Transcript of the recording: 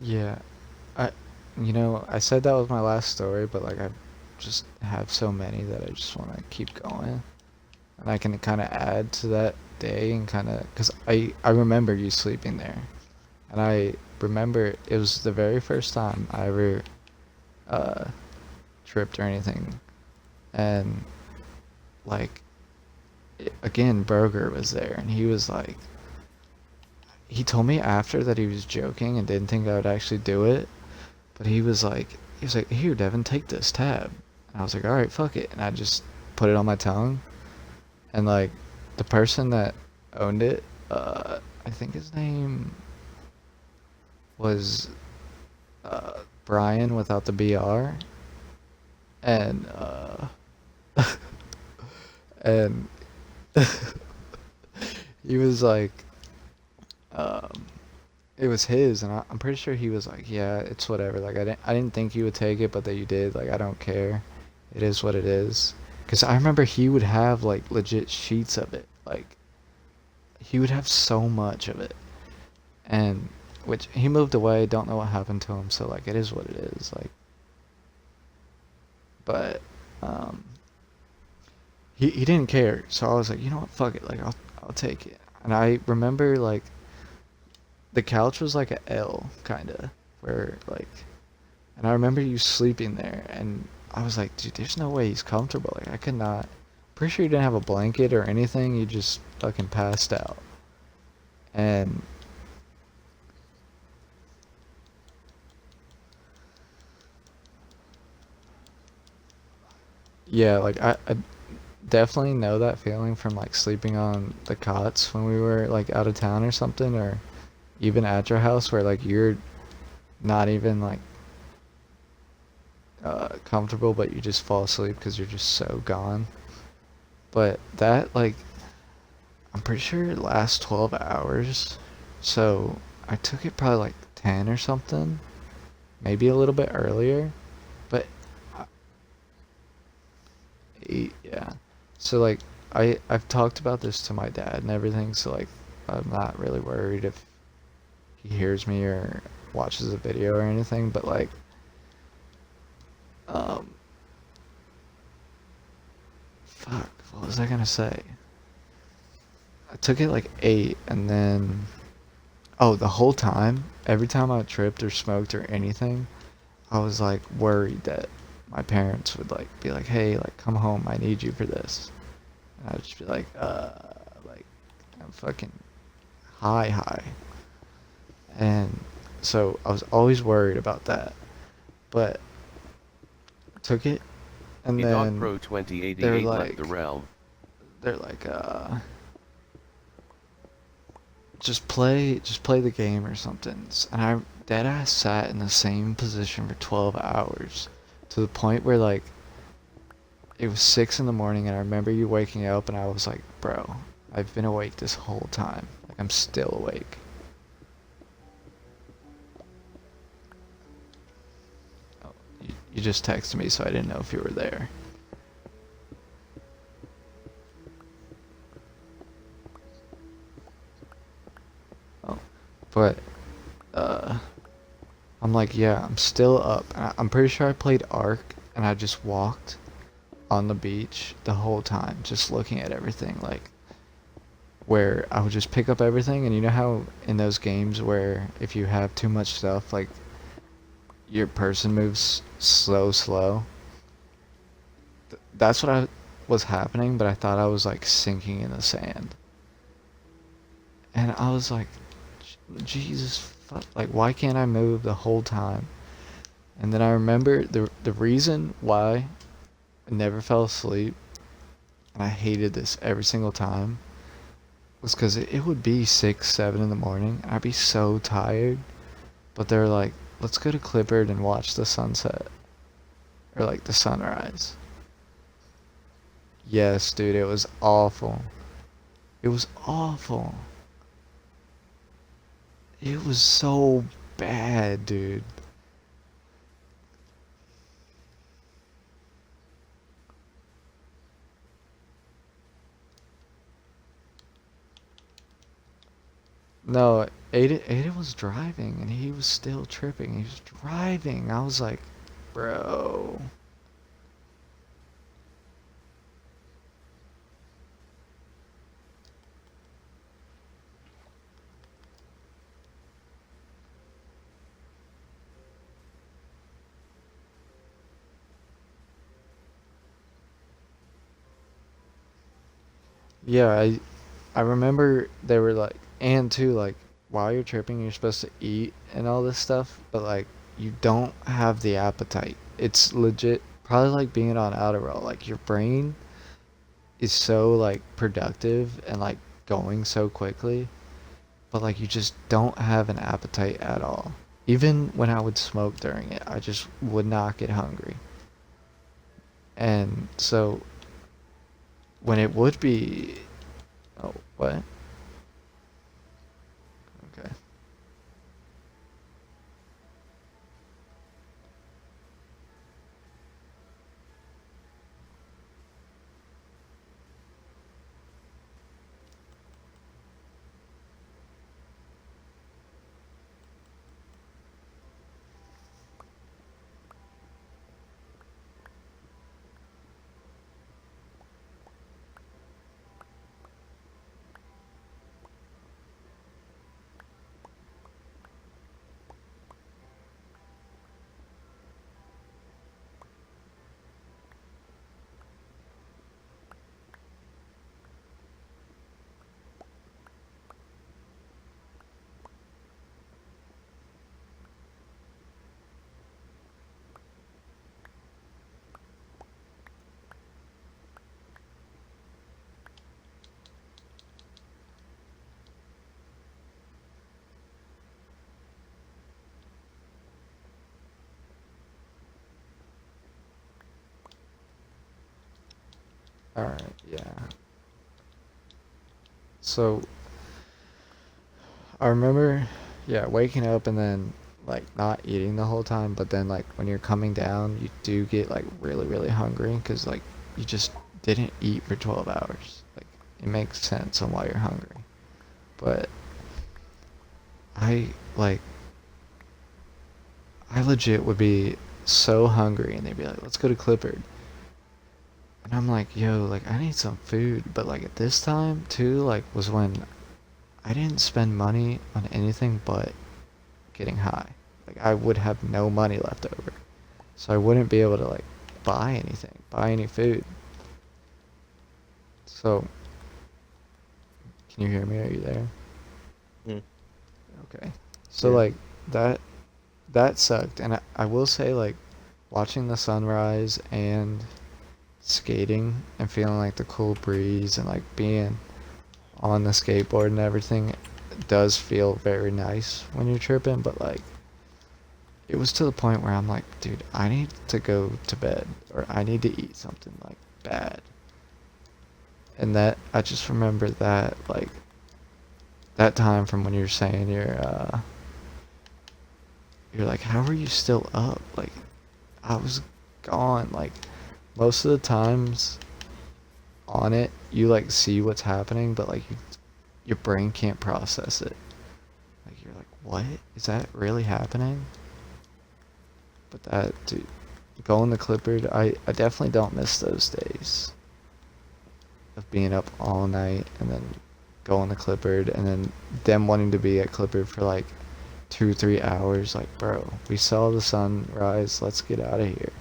Yeah, I, I said that was my last story, but like I just have so many that I just want to keep going, and I can kind of add to that day and kind of because I remember you sleeping there, and I remember it was the very first time I ever uh tripped or anything, and like again, Burger was there, and he was like, he told me after that he was joking and didn't think I would actually do it, but he was like, here, Devin, take this tab. And I was like, all right, fuck it, and I just put it on my tongue, and like the person that owned it, I think his name was Brian without the BR, and and he was like, um, it was his, and I'm pretty sure he was like, yeah, it's whatever. Like I didn't think you would take it, but that you did. Like I don't care. It is what it is. Cause I remember he would have like legit sheets of it. Like he would have so much of it, and which he moved away. Don't know what happened to him. So like it is what it is. Like, but um, he didn't care. So I was like, you know what, fuck it. Like I'll take it. And I remember like the couch was like a L kind of where like. And I remember you sleeping there, and I was like, dude, there's no way he's comfortable. Like, I could not. Pretty sure you didn't have a blanket or anything. You just fucking passed out. And yeah, like I definitely know that feeling from like sleeping on the cots when we were like out of town or something, or even at your house where like you're not even like comfortable, but you just fall asleep because you're just so gone. But that like I'm pretty sure it lasts 12 hours. So I took it probably like 10 or something, maybe a little bit earlier, but 8, yeah. So like I've talked about this to my dad and everything, so like I'm not really worried if he hears me or watches a video or anything, but like um fuck, what was I gonna say? I took it like 8 and then oh, the whole time, every time I tripped or smoked or anything, I was like worried that my parents would like be like, "Hey, like come home, I need you for this." And I'd just be like I'm fucking high. And so I was always worried about that. But I took it and Edog then Pro they're 2088 left the like realm. they're like just play the game or something. And I dead ass sat in the same position for 12 hours to the point where like it was 6 in the morning, and I remember you waking up, and I was like, bro, I've been awake this whole time. Like, I'm still awake. Oh, you just texted me, so I didn't know if you were there. Oh, but, uh, I'm like, yeah, I'm still up. And I'm pretty sure I played Ark, and I just walked on the beach the whole time, just looking at everything, like, where I would just pick up everything, and you know how in those games where if you have too much stuff, like, your person moves slow. That's what I was happening, but I thought I was like sinking in the sand. And I was like, Jesus, fuck, like why can't I move the whole time? And then I remember the reason why I never fell asleep, and I hated this every single time, was because it would be 6, 7 in the morning, and I'd be so tired. But they're like, let's go to Clippard and watch the sunset, or like the sunrise. Yes, dude, it was awful. It was awful. It was so bad, dude. No, Aiden was driving and he was still tripping. He was driving. I was like, bro. Yeah, I remember they were like, and too, like, while you're tripping, you're supposed to eat and all this stuff, but like, you don't have the appetite. It's legit, probably like being on Adderall. Like, your brain is so like productive and like going so quickly, but like, you just don't have an appetite at all. Even when I would smoke during it, I just would not get hungry. And so when it would be, oh, what? Okay. All right. Yeah. So I remember, yeah, waking up and then like not eating the whole time, but then like when you're coming down, you do get like really, really hungry because like you just didn't eat for 12 hours. Like it makes sense on why you're hungry. But I like, I legit would be so hungry and they'd be like, let's go to Clifford. And I'm like, yo, like I need some food. But like at this time too, like was when I didn't spend money on anything but getting high. Like I would have no money left over. So I wouldn't be able to like buy anything, buy any food. So can you hear me? Are you there? Mm. Okay. So Yeah. like that that sucked. And I will say like watching the sunrise and skating and feeling like the cool breeze and like being on the skateboard and everything does feel very nice when you're tripping, but like it was to the point where I'm like, dude, I need to go to bed or I need to eat something like bad. And that I just remember that like that time from when you're saying you're like, how are you still up? Like I was gone. Like most of the times on it, you like see what's happening, but like your brain can't process it. Like you're like, what is that really happening? But that dude, going to Clippard, I definitely don't miss those days of being up all night and then going to Clippard and then them wanting to be at Clippard for like 2 3 hours. Like, bro, we saw the sunrise. Let's get out of here.